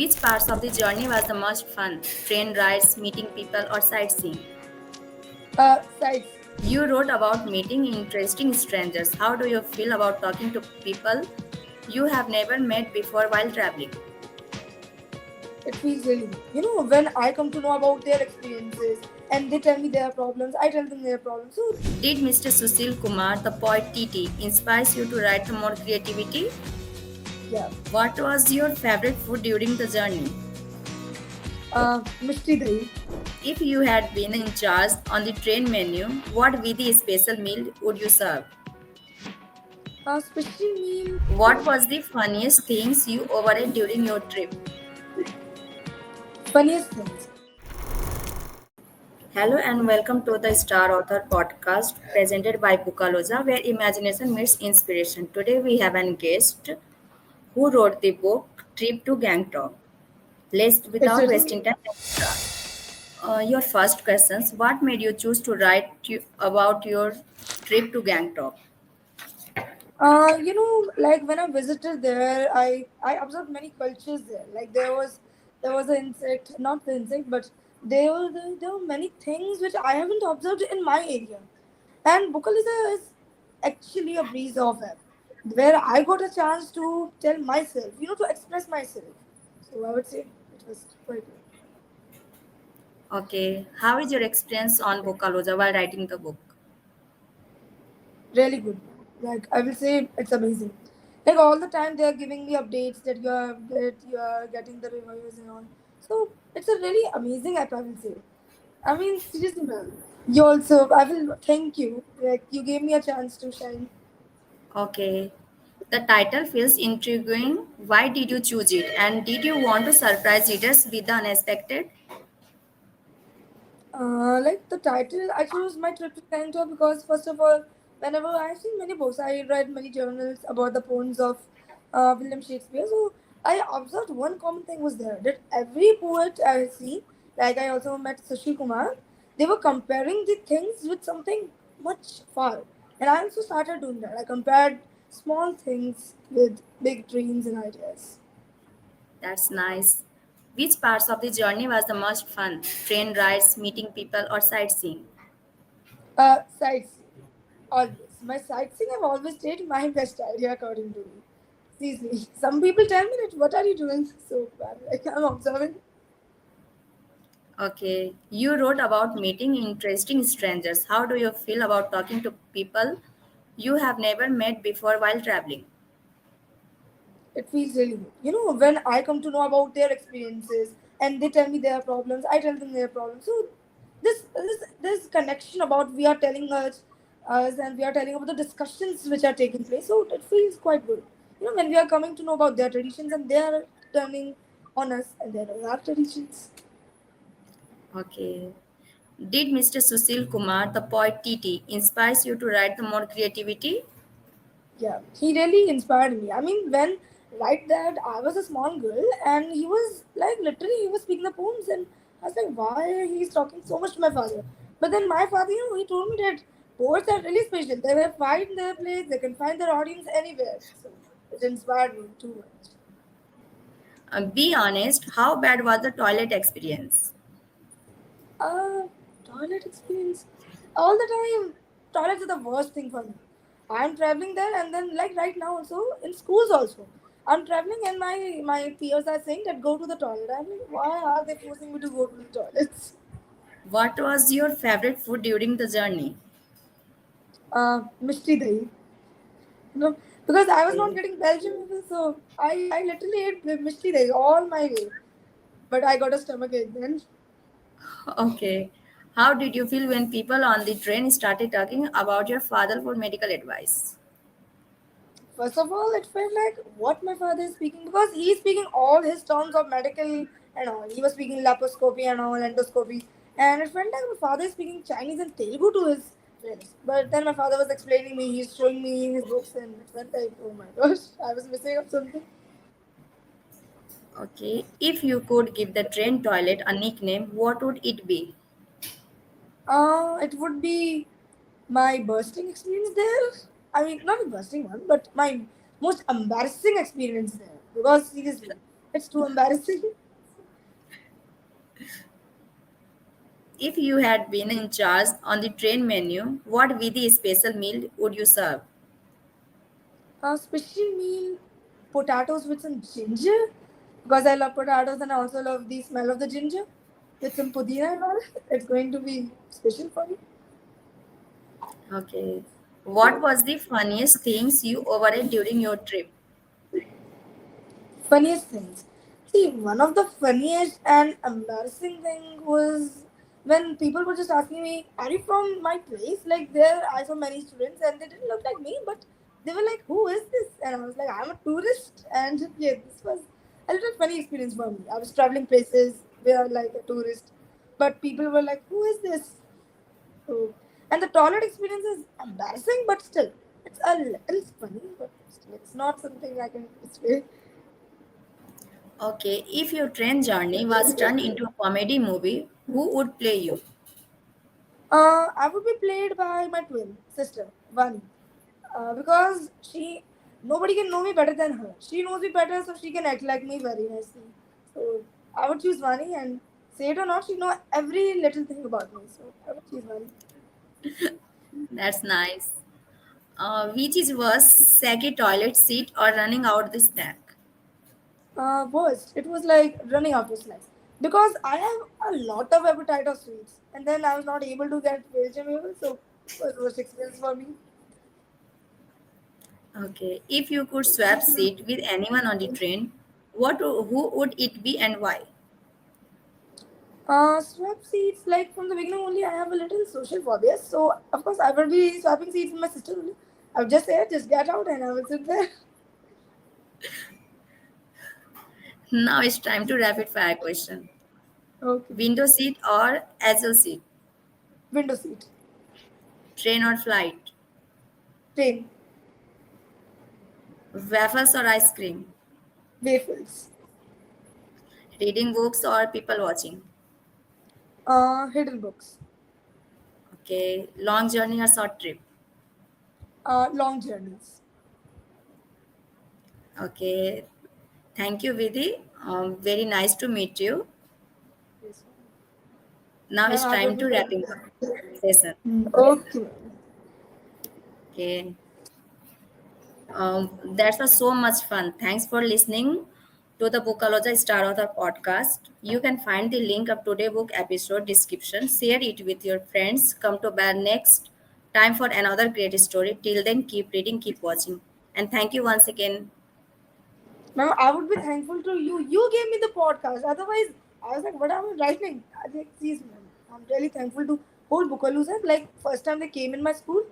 Which parts of the journey was the most fun? Train rides, meeting people, or sightseeing? Sites. You wrote about meeting interesting strangers. How do you feel about talking to people you have never met before while traveling? It feels really good. When I come to know about their experiences and they tell me their problems, I tell them their problems. So, Did Mr. Susil Kumar, the poet TT, inspire you to write more creativity? yeah. What was your favorite food during the journey? Mishti Dahi. If you had been in charge on the train menu, what Vidhi special meal would you serve? Especially meal, What was the funniest things you overate during your trip? funniest things. Hello and welcome to the Star Author podcast presented by Bukaloza, where imagination meets inspiration. Today we have a guest who wrote the book Trip to Gangtok. Let's, It's without written. wasting time, let's start. Your first questions: what made you choose to write about your trip to Gangtok? Like when I visited there, I observed many cultures there. Like there was an insect, not the insect, but there were many things which I haven't observed in my area. And Bukaliza is actually a breeze of it, where I got a chance to tell myself, to express myself. So I would say it was quite good. Okay, how is your experience on Bukaloza while writing the book? Really good. Like I will say it's amazing. Like all the time they are giving me updates that you are getting the reviews and all. So it's a really amazing app, I will say. I mean seriously man. You also I will thank you. Like you gave me a chance to shine. Okay, the title feels intriguing. Why did you choose it? And did you want to surprise readers with the unexpected? Like the title, I chose my trip to Canada because, first of all, whenever I've seen many books, I read many journals about the poems of William Shakespeare. So I observed one common thing was there that every poet I see, like I also met Sushil Kumar, they were comparing the things with something much far. And I also started doing that. I compared small things with big dreams and ideas. That's nice. Which parts of the journey was the most fun? Train rides, meeting people, or sightseeing? Sightseeing. Always. My sightseeing have always stayed my best idea according to me. Seriously. Some people tell me that what are you doing so bad? Like I'm observing. Okay, you wrote about meeting interesting strangers. How do you feel about talking to people you have never met before while traveling? It feels really good. When I come to know about their experiences and they tell me their problems, I tell them their problems. So this connection about we are telling us and we are telling about the discussions which are taking place. So it feels quite good. When we are coming to know about their traditions and they are turning on us and there are our traditions. Okay. Did Mr. Susil Kumar, the poet TT, inspire you to write the more creativity? Yeah, he really inspired me. I mean, when right that I was a small girl and he was like literally he was speaking the poems and I was like, why he's talking so much to my father? But then my father, he told me that poets are really special. They will find their place. They can find their audience anywhere. So it inspired me too much. Be honest, how bad was the toilet experience? Uh, Toilet experience. All the time, toilets are the worst thing for me. I'm traveling there, and then like right now also in schools also. I'm traveling, and my peers are saying that go to the toilet. I'm like, why are they forcing me to go to the toilets? What was your favorite food during the journey? Mishti dahi. Because I was not Okay. getting Belgium, so I literally ate mishti dahi all my way. But I got a stomach ache then. Okay. How did you feel when people on the train started talking about your father for medical advice? First of all, it felt like what my father is speaking because he's speaking all his terms of medical and all. He was speaking laparoscopy and all, endoscopy. And it felt like my father is speaking Chinese and Telugu to his friends. But then my father was explaining me, he's showing me his books, and it felt like, oh my gosh, I was missing up something. Okay. If you could give the train toilet a nickname, what would it be? It would be my bursting experience there. I mean, not a bursting one, but my most embarrassing experience there. Because seriously. It's too embarrassing. If you had been in charge on the train menu, what Vidhi special meal would you serve? A special meal, potatoes with some ginger, because I love potatoes and I also love the smell of the ginger with some pudina and all. It's going to be special for me. Okay. What was the funniest things you overate during your trip? Funniest things. See, one of the funniest and embarrassing thing was when people were just asking me, "Are you from my place?" Like there, I saw many students and they didn't look like me, but they were like, "Who is this?" And I was like, "I'm a tourist." And yeah, this was a little funny experience for me. I was traveling places where like a tourist, but people were like, "Who is this?" So, and the toilet experience is embarrassing, but still, it's a little funny, but still, it's not something I can say. Okay, if your train journey was turned into a comedy movie, who would play you? I would be played by my twin sister, Vani, because nobody can know me better than her. She knows me better, so she can act like me very nicely. So I would choose Vani, and say it or not, she know every little thing about me. So I would choose Vani. That's nice. Which is worse, saggy toilet seat or running out the snack? Worst, it was like running out of snacks because I have a lot of appetite of sweets, and then I was not able to get vegetable, so it was worst experience for me. Okay, if you could swap seat with anyone on the train, who would it be and why? Swap seats, like from the beginning only, I have a little social phobia. So, of course, I will be swapping seats with my sister only. I would just say, just get out and I will sit there. Now it's time to rapid fire question. Okay. Window seat or aisle seat? Window seat. Train or flight? Train. Waffles or ice cream? Waffles. Reading books or people watching? Hidden books. Okay, long journey or short trip? Long journeys. Okay, thank you, Vidhi. Very nice to meet you. Yes. Now Ma'am, it's I will time be to very. wrapping up session. Okay. Okay. That was so much fun. Thanks for listening to the Bookalogy Star Author podcast. You can find the link of today's book episode description. Share it with your friends. Come to bear next time for another great story. Till then, keep reading, keep watching. And thank you once again. Ma'am, I would be thankful to you. You gave me the podcast. Otherwise, I was like, what am I writing? I think, please, ma'am. I'm really thankful to whole Bookalooza. Like, first time they came in my school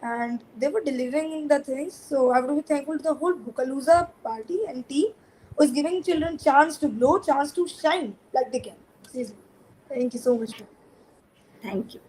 and they were delivering the things. So I would be thankful to the whole Bookalooza party and team who is giving children chance to glow, chance to shine like they can. Seriously. Thank you so much, ma'am. Thank you.